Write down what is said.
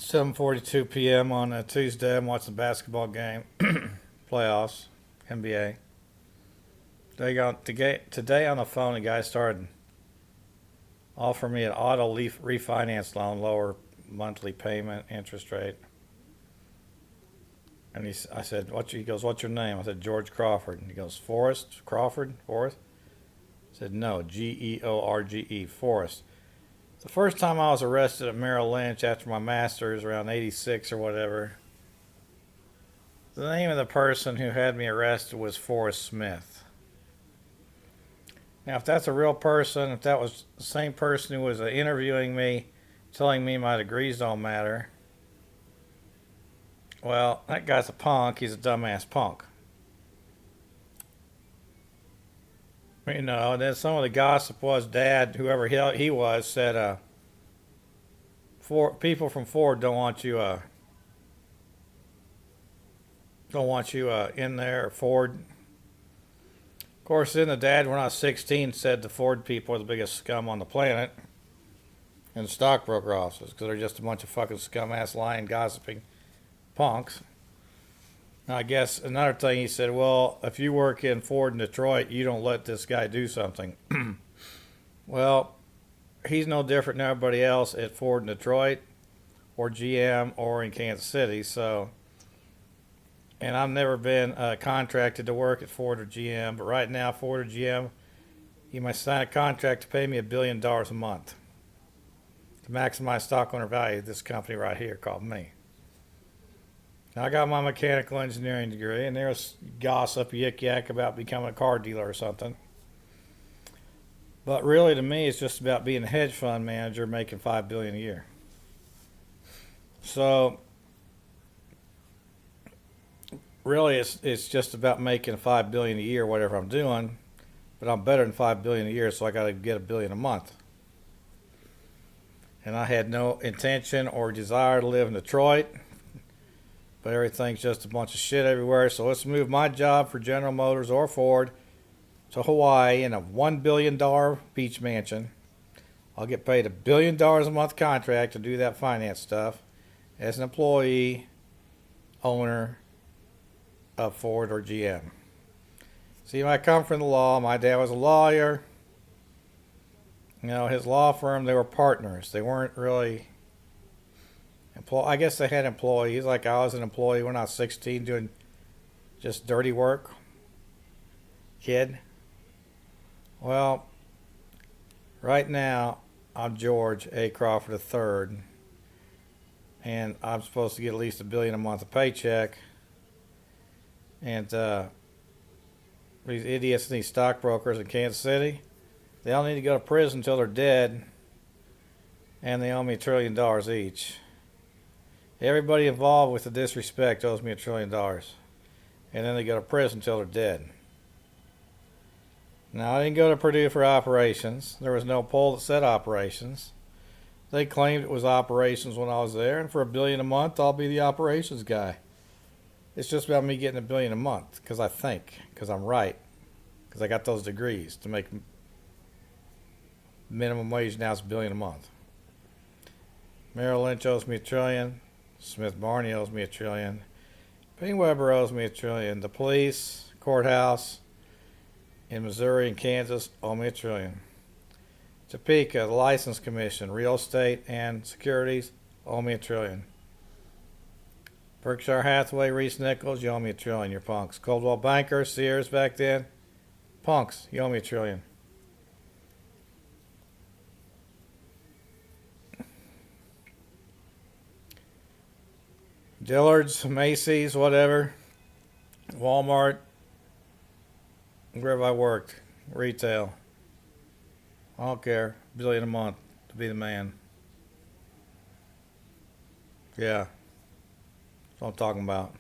7:42 p.m. on a Tuesday. I'm watching the basketball game, playoffs, NBA. Today on the phone, the guy started offering me an auto refinance loan, lower monthly payment, interest rate. And I said, he goes, what's your name? I said, George Crawford. And he goes, Forrest Crawford? Forrest? I said, no, George, Forrest. The first time I was arrested at Merrill Lynch after my master's around 86 or whatever, the name of the person who had me arrested was Forrest Smith. Now, if that's a real person, if that was the same person who was interviewing me, telling me my degrees don't matter, well, that guy's a punk. He's a dumbass punk. You know, and then some of the gossip was Dad, whoever he was, said, people from Ford don't want you in there, or Ford. Of course, then the dad, when I was 16, said the Ford people are the biggest scum on the planet in the stockbroker offices because they're just a bunch of fucking scum-ass, lying, gossiping punks. And I guess another thing he said, well, if you work in Ford in Detroit, you don't let this guy do something. Well, he's no different than everybody else at Ford in Detroit or GM or in Kansas City. So, and I've never been contracted to work at Ford or GM, but right now, Ford or GM, you must sign a contract to pay me $1 billion a month to maximize stock owner value of this company right here called me. Now, I got my mechanical engineering degree, and there's gossip, yik-yak about becoming a car dealer or something. But really, to me, it's just about being a hedge fund manager making $5 billion a year. So, really, it's just about making $5 billion a year, whatever I'm doing. But I'm better than $5 billion a year, so I got to get $1 billion a month. And I had no intention or desire to live in Detroit, but everything's just a bunch of shit everywhere. So let's move my job for General Motors or Ford to Hawaii in a $1 billion beach mansion. I'll get paid $1 billion a month contract to do that finance stuff as an employee, owner of Ford or GM. See, I come from the law. My dad was a lawyer. You know, his law firm, they were partners. They weren't really I guess they had employees. Like I was an employee when I was 16 doing just dirty work. Kid. Well, right now, I'm George A. Crawford III, and I'm supposed to get at least $1 billion a month of paycheck. And these idiots and these stockbrokers in Kansas City, they all need to go to prison until they're dead, and they owe me $1 trillion each. Everybody involved with the disrespect owes me $1 trillion, and then they go to prison until they're dead. Now, I didn't go to Purdue for operations. There was no poll that said operations. They claimed it was operations when I was there, and for $1 billion a month, I'll be the operations guy. It's just about me getting $1 billion a month, because I think, because I'm right, because I got those degrees to make minimum wage now is $1 billion a month. Merrill Lynch owes me $1 trillion. Smith Barney owes me $1 trillion. PaineWebber owes me $1 trillion. The police, courthouse in Missouri and Kansas owe me $1 trillion. Topeka, the License Commission, real estate and securities owe me $1 trillion. Berkshire Hathaway, Reese Nichols, you owe me $1 trillion. You're punks. Coldwell Banker, Sears back then, punks. You owe me $1 trillion. Dillard's, Macy's, whatever, Walmart, wherever I worked, retail. I don't care. $1 billion a month to be the man. Yeah. That's what I'm talking about.